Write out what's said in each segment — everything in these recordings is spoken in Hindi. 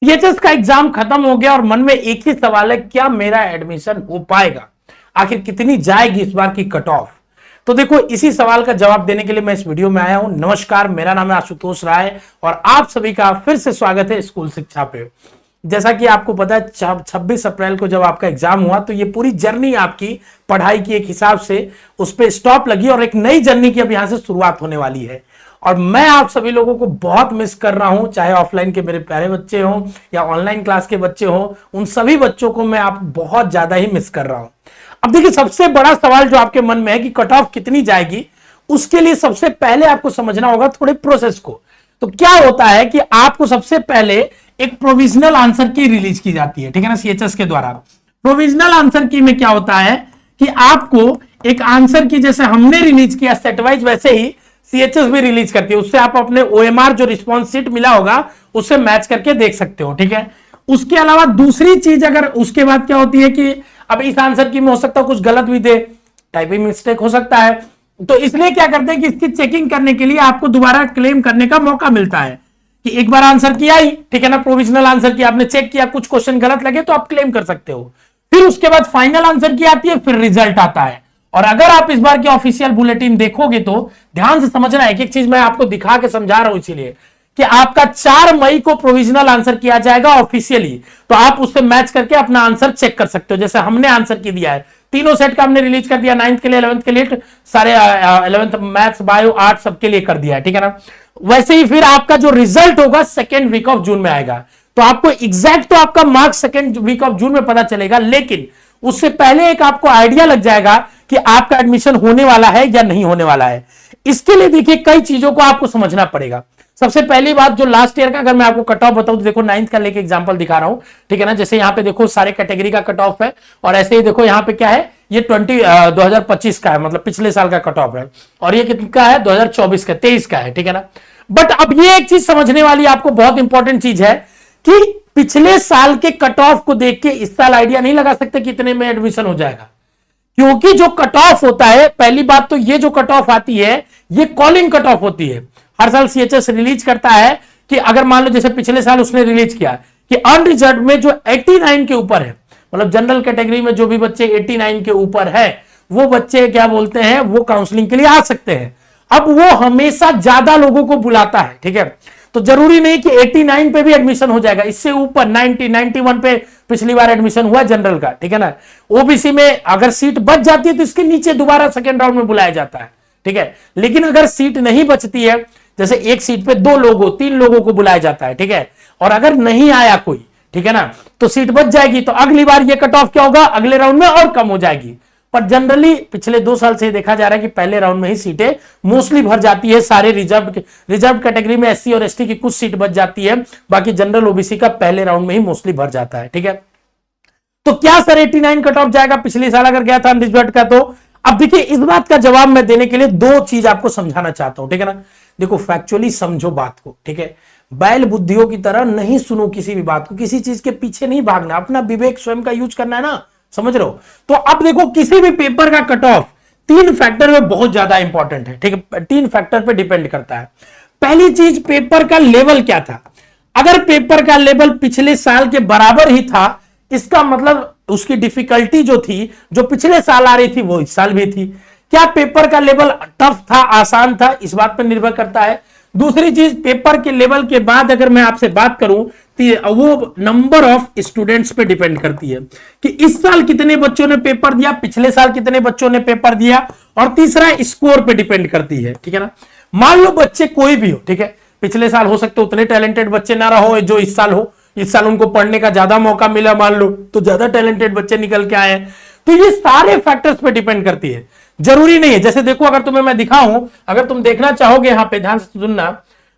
सीएचएस का एग्जाम खत्म हो गया और मन में एक ही सवाल है, क्या मेरा एडमिशन हो पाएगा? आखिर कितनी जाएगी इस बार की कट ऑफ? तो देखो, इसी सवाल का जवाब देने के लिए मैं इस वीडियो में आया हूं। नमस्कार, मेरा नाम है आशुतोष राय और आप सभी का फिर से स्वागत है स्कूल शिक्षा पे। जैसा कि आपको पता है 26 अप्रैल को जब आपका एग्जाम हुआ तो ये पूरी जर्नी आपकी पढ़ाई की एक हिसाब से उस पर स्टॉप लगी और एक नई जर्नी की अब यहां से शुरुआत होने वाली है। और मैं आप सभी लोगों को बहुत मिस कर रहा हूं, चाहे ऑफलाइन के मेरे प्यारे बच्चे हों या ऑनलाइन क्लास के बच्चे हों, उन सभी बच्चों को मैं आप बहुत ज्यादा ही मिस कर रहा हूं। अब देखिए, सबसे बड़ा सवाल जो आपके मन में है कि कट ऑफ कितनी जाएगी, उसके लिए सबसे पहले आपको समझना होगा थोड़े प्रोसेस को। तो क्या होता है कि आपको सबसे पहले एक प्रोविजनल आंसर की रिलीज की जाती है, ठीक है ना, सीएचएस के द्वारा। प्रोविजनल आंसर की में क्या होता है कि आपको एक आंसर की, जैसे हमने रिलीज किया सेट वाइज, वैसे ही सीएचएस भी रिलीज करती है। उससे आप अपने ओएमआर जो रिस्पॉन्स शीट मिला होगा उससे मैच करके देख सकते हो, ठीक है। उसके अलावा दूसरी चीज, अगर उसके बाद क्या होती है कि अब इस आंसर की में हो सकता है कुछ गलत भी दे, टाइपिंग मिस्टेक हो सकता है, तो इसलिए क्या करते हैं कि इसकी चेकिंग करने के लिए आपको दोबारा क्लेम करने का मौका मिलता है कि एक बार आंसर किया ही, ठीक है ना, प्रोविजनल आंसर की आपने चेक किया, कुछ क्वेश्चन गलत लगे तो आप क्लेम कर सकते हो। फिर उसके बाद फाइनल आंसर की आती है, फिर रिजल्ट आता है। और अगर आप इस बार की ऑफिशियल बुलेटिन देखोगे तो ध्यान से समझना, एक एक चीज मैं आपको दिखा के समझा रहा हूं इसीलिए कि आपका 4 मई को प्रोविजनल आंसर किया जाएगा ऑफिशियली, तो आप उससे मैच करके अपना आंसर चेक कर सकते हो। जैसे हमने आंसर की दिया है, तीनों सेट का हमने रिलीज कर दिया, 9th के लिए, 11th के लिए, सारे 11th मैथ्स, बायो, आर्ट सबके लिए कर दिया है, ठीक है ना। वैसे ही फिर आपका जो रिजल्ट होगा 2nd वीक ऑफ जून में आएगा। तो आपको एग्जैक्ट तो आपका marks 2nd week of June में पता चलेगा, लेकिन उससे पहले एक आपको आइडिया लग जाएगा कि आपका एडमिशन होने वाला है या नहीं होने वाला है। इसके लिए देखिए कई चीजों को आपको समझना पड़ेगा। सबसे पहली बात, जो लास्ट ईयर का अगर मैं आपको कट ऑफ बताऊं तो देखो 9th का लेके एग्जांपल दिखा रहा हूं, ठीक है ना। जैसे यहां पे देखो सारे कैटेगरी का कट ऑफ है और ऐसे ही देखो यहां पे क्या है, ये 2025 का है, मतलब पिछले साल का कट ऑफ है, और ये कितना है 2024 का, 23 का है, ठीक है ना। बट अब ये एक चीज समझने वाली आपको बहुत इंपॉर्टेंट चीज है कि पिछले साल के कट ऑफ को देख के इस साल आइडिया नहीं लगा सकते कितने में एडमिशन हो जाएगा, क्योंकि जो कट ऑफ होता है, पहली बात तो ये जो कट ऑफ आती है ये कॉलिंग कट ऑफ होती है। हर साल सीएचएस रिलीज करता है कि अगर मान लो जैसे पिछले साल उसने रिलीज किया कि अनरिजर्व में जो 89 के ऊपर है, मतलब जनरल कैटेगरी में जो भी बच्चे 89 के ऊपर है, वो बच्चे क्या बोलते हैं, वो काउंसलिंग के लिए आ सकते हैं। अब वो हमेशा ज्यादा लोगों को बुलाता है, ठीक है, तो जरूरी नहीं कि 89 पे भी एडमिशन हो जाएगा, इससे ऊपर 90, 91 पे पिछली बार एडमिशन हुआ जनरल का, ठीक है ना। ओबीसी में अगर सीट बच जाती है तो इसके नीचे दोबारा 2nd राउंड में बुलाया जाता है, ठीक है। लेकिन अगर सीट नहीं बचती है, जैसे एक सीट पे 2 लोगों 3 लोगों को बुलाया जाता है, ठीक है, और अगर नहीं आया कोई, ठीक है ना, तो सीट बच जाएगी, तो अगली बार ये कट ऑफ क्या होगा, अगले राउंड में और कम हो जाएगी। पर जनरली पिछले 2 साल से देखा जा रहा है कि पहले राउंड में ही सीटें मोस्टली भर जाती है। सारे रिजर्व कैटेगरी में एससी और एसटी की कुछ सीट बच जाती है, बाकी जनरल ओबीसी का पहले राउंड में ही मोस्टली भर जाता है, ठीक है। तो क्या सर 89 कट ऑफ जाएगा पिछले साल अगर गया था अनरिजर्व का? तो अब देखिए, इस बात का जवाब मैं देने के लिए 2 चीज आपको समझाना चाहता हूं, ठीक है ना। देखो, फैक्चुअली समझो बात को, ठीक है, बैल बुद्धियों की तरह नहीं सुनो किसी भी बात को, किसी चीज के पीछे नहीं भागना, अपना विवेक स्वयं का यूज करना है ना, समझ रहे हो। तो अब देखो, किसी भी पेपर का कट ऑफ 3 फैक्टर में बहुत ज्यादा इंपॉर्टेंट है, ठीक है, 3 फैक्टर पे डिपेंड करता है। पहली चीज, पेपर का लेवल क्या था। अगर पेपर का लेवल पिछले साल के बराबर ही था, इसका मतलब उसकी डिफिकल्टी जो थी, जो पिछले साल आ रही थी वो इस साल भी थी। क्या पेपर का लेवल टफ था, आसान था, इस बात पर निर्भर करता है। दूसरी चीज, पेपर के लेवल के बाद अगर मैं आपसे बात करूं तो वो नंबर ऑफ स्टूडेंट्स पे डिपेंड करती है कि इस साल कितने बच्चों ने पेपर दिया, पिछले साल कितने बच्चों ने पेपर दिया, और तीसरा स्कोर पे डिपेंड करती है, ठीक है ना। मान लो बच्चे कोई भी हो, ठीक है, पिछले साल हो सकते उतने टैलेंटेड बच्चे ना रहो जो इस साल हो, इस साल उनको पढ़ने का ज्यादा मौका मिला, मान लो तो ज्यादा टैलेंटेड बच्चे निकल के आए हैं। तो ये सारे फैक्टर्स पे डिपेंड करती है, जरूरी नहीं है। जैसे देखो, अगर तुम्हें मैं दिखाऊं, अगर तुम देखना चाहोगे, यहां पे ध्यान से सुनना,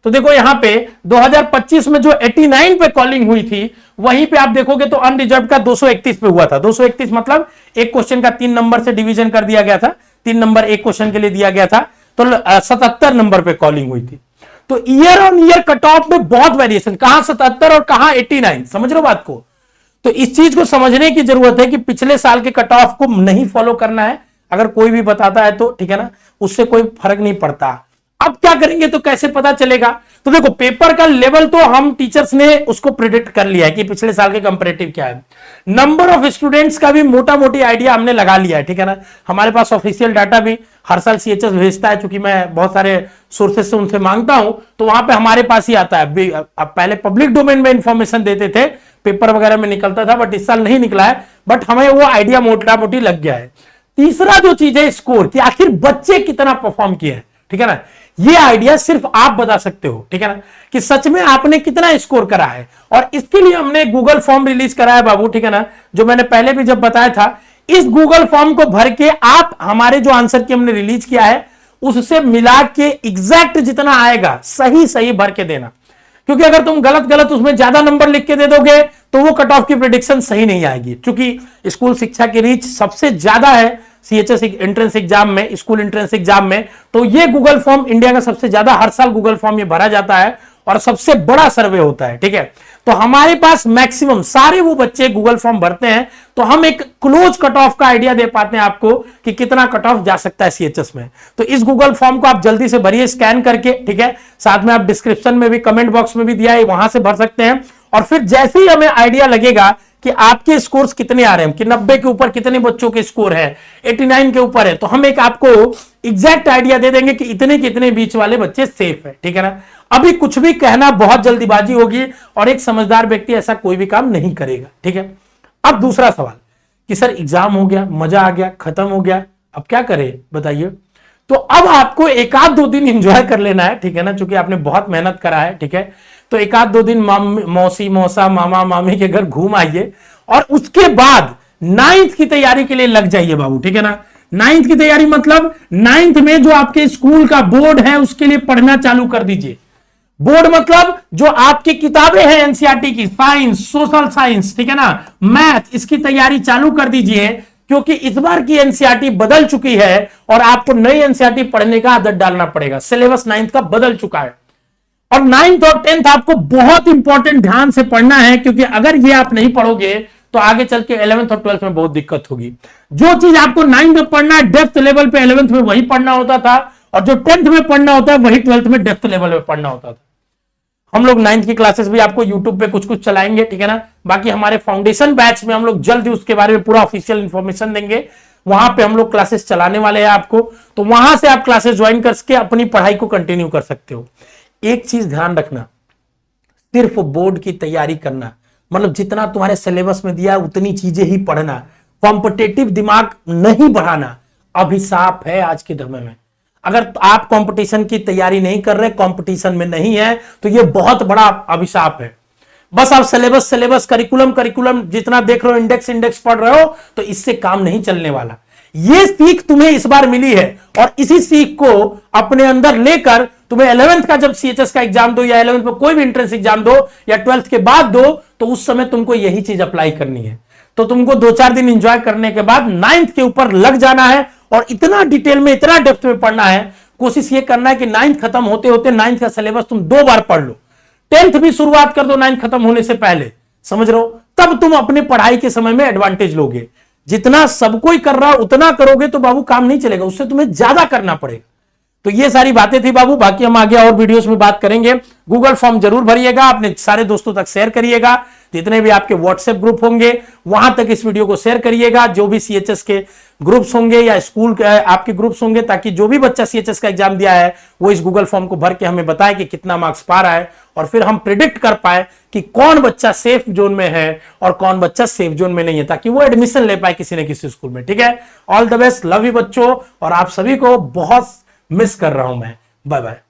तो देखो यहां पे 2025 में जो 89 पे कॉलिंग हुई थी, वहीं पे आप देखोगे तो अनरिजर्व का 231 पे हुआ था। 231 मतलब एक क्वेश्चन का 3 नंबर से डिवीजन कर दिया गया था, 3 नंबर एक क्वेश्चन के लिए दिया गया था, तो 77 नंबर पे कॉलिंग हुई थी। तो year on year cut off में बहुत वेरिएशन, कहां 77 और कहां 89, समझ रहे हो बात को। तो इस चीज को समझने की जरूरत है कि पिछले साल के कट ऑफ को नहीं फॉलो करना है। अगर कोई भी बताता है तो ठीक है ना, उससे कोई फर्क नहीं पड़ता। अब क्या करेंगे तो कैसे पता चलेगा? तो देखो, पेपर का लेवल तो हम टीचर्स ने उसको प्रिडिक्ट कर लिया है कि पिछले साल के कंपैरेटिव क्या है। नंबर ऑफ स्टूडेंट्स का भी मोटा मोटी आइडिया हमने लगा लिया है, ठीक है ना। हमारे पास ऑफिशियल डाटा भी हर साल सीएचएस भेजता है, क्योंकि मैं बहुत सारे सोर्सेस से उनसे मांगता हूं, तो वहां पे हमारे पास ही आता है। अब पहले पब्लिक डोमेन में इंफॉर्मेशन देते थे, पेपर वगैरह में निकलता था, बट इस साल नहीं निकला है, बट हमें वो आइडिया मोटा मोटी लग गया है। तीसरा जो चीज है स्कोर, कि आखिर बच्चे कितना परफॉर्म किए हैं, ठीक है ना। ये आइडिया सिर्फ आप बता सकते हो, ठीक है ना, कि सच में आपने कितना स्कोर करा है। और इसके लिए हमने गूगल फॉर्म रिलीज करा है बाबू, ठीक है ना, जो मैंने पहले भी जब बताया था। इस गूगल फॉर्म को भर के आप हमारे जो आंसर की हमने रिलीज किया है उससे मिला के एग्जैक्ट जितना आएगा सही सही भर के देना, क्योंकि अगर तुम गलत गलत उसमें ज्यादा नंबर लिख के दे दोगे तो वो कट ऑफ की प्रेडिक्शन सही नहीं आएगी। क्योंकि स्कूल शिक्षा की रीच सबसे ज्यादा है सीएचएस एंट्रेंस एग्जाम में, स्कूल एंट्रेंस एग्जाम में, तो ये गूगल फॉर्म इंडिया का सबसे ज्यादा हर साल गूगल फॉर्म ये भरा जाता है और सबसे बड़ा सर्वे होता है, ठीक है। तो हमारे पास मैक्सिमम सारे वो बच्चे गूगल फॉर्म भरते हैं, तो हम एक क्लोज कट ऑफ का आइडिया दे पाते हैं आपको कि कितना कट ऑफ जा सकता है सीएचएस में। तो इस गूगल फॉर्म को आप जल्दी से भरिए स्कैन करके, ठीक है। साथ में आप डिस्क्रिप्शन में भी, कमेंट बॉक्स में भी दिया है, वहां से भर सकते हैं। और फिर जैसे ही हमें आइडिया लगेगा कि आपके स्कोर्स कितने आ रहे हैं, कि 90 के ऊपर कितने बच्चों के स्कोर है, 89 के ऊपर है, तो हम एक आपको एग्जैक्ट आइडिया दे देंगे कि इतने कितने बीच वाले बच्चे सेफ है, ठीक है ना। अभी कुछ भी कहना बहुत जल्दीबाजी होगी और एक समझदार व्यक्ति ऐसा कोई भी काम नहीं करेगा, ठीक है। अब दूसरा सवाल कि सर एग्जाम हो गया, मजा आ गया, खत्म हो गया, अब क्या करें बताइए। तो अब आपको एक आध दो दिन एंजॉय कर लेना है, ठीक है ना, क्योंकि आपने बहुत मेहनत करा है, ठीक है। तो एक आध दो दिन मौसी मौसा मामा मामी के घर घूम आइए और उसके बाद 9th की तैयारी के लिए लग जाइए बाबू, ठीक है ना। 9th की तैयारी मतलब 9th में जो आपके स्कूल का बोर्ड है उसके लिए पढ़ना चालू कर दीजिए। बोर्ड मतलब जो आपकी किताबें हैं एनसीईआरटी की, साइंस, सोशल साइंस, ठीक है ना, मैथ, इसकी तैयारी चालू कर दीजिए, क्योंकि इस बार की एनसीईआरटी बदल चुकी है और आपको नई एनसीईआरटी पढ़ने का आदत डालना पड़ेगा। सिलेबस 9th का बदल चुका है और 9th और 10th आपको बहुत इंपॉर्टेंट ध्यान से पढ़ना है, क्योंकि अगर ये आप नहीं पढ़ोगे तो आगे चल के 11th और 12th में बहुत दिक्कत होगी। जो चीज आपको 9th में पढ़ना है डेप्थ लेवल पे 11th में वही पढ़ना होता था, और जो 10th में पढ़ना होता है वही 12th में डेप्थ लेवल में पढ़ना होता था। हम लोग 9th की क्लासेस भी आपको यूट्यूब पे कुछ कुछ चलाएंगे, ठीक है ना। बाकी हमारे फाउंडेशन बैच में हम लोग जल्दी उसके बारे में पूरा ऑफिशियल इंफॉर्मेशन देंगे, वहां पे हम लोग क्लासेस चलाने वाले हैं आपको, तो वहां से आप क्लासेस ज्वाइन करके अपनी पढ़ाई को कंटिन्यू कर सकते हो। एक चीज ध्यान रखना, सिर्फ बोर्ड की तैयारी करना, मतलब जितना तुम्हारे सिलेबस में दिया उतनी चीजें ही पढ़ना, कॉम्पिटिटिव दिमाग नहीं बढ़ाना, अभिशाप है आज के समय में। अगर आप कंपटीशन की तैयारी नहीं कर रहे, कंपटीशन में नहीं है, तो यह बहुत बड़ा अभिशाप है। बस आप सिलेबस करिकुलम जितना देख रहे हो, इंडेक्स पढ़ रहे हो, तो इससे काम नहीं चलने वाला। यह सीख तुम्हें इस बार मिली है और इसी सीख को अपने अंदर लेकर तुम्हें 11th का जब सीएचएस का एग्जाम दो, या 11th में कोई भी एंट्रेंस एग्जाम दो, या 12th के बाद दो, तो उस समय तुमको यही चीज अप्लाई करनी है। तो तुमको 2-4 दिन एंजॉय करने के बाद 9th के ऊपर लग जाना है और इतना डिटेल में, इतना डेप्थ में पढ़ना है। कोशिश ये करना है कि 9th खत्म होते होते 9th का सिलेबस तुम 2 बार पढ़ लो, 10th भी शुरुआत कर दो 9th खत्म होने से पहले, समझ रहे हो, तब तुम अपने पढ़ाई के समय में एडवांटेज लोगे। जितना सब कोई कर रहा उतना करोगे तो बाबू काम नहीं चलेगा, उससे तुम्हें ज्यादा करना पड़ेगा। तो ये सारी बातें थी बाबू, बाकी हम आगे और वीडियोस में बात करेंगे। गूगल फॉर्म जरूर भरिएगा, अपने सारे दोस्तों तक शेयर करिएगा, जितने भी आपके व्हाट्सएप ग्रुप होंगे वहां तक इस वीडियो को शेयर करिएगा, जो भी सीएचएस के ग्रुप्स होंगे या स्कूल के आपके ग्रुप्स होंगे, ताकि जो भी बच्चा सीएचएस का एग्जाम दिया है वो इस गूगल फॉर्म को भर के हमें बताए कि कितना मार्क्स पा रहा है, और फिर हम प्रिडिक्ट कर पाए कि कौन बच्चा सेफ जोन में है और कौन बच्चा सेफ जोन में नहीं है, ताकि वो एडमिशन ले पाए किसी न किसी स्कूल में। ठीक है, all the best, love you बच्चों, और आप सभी को बहुत मिस कर रहा हूं मैं। Bye bye.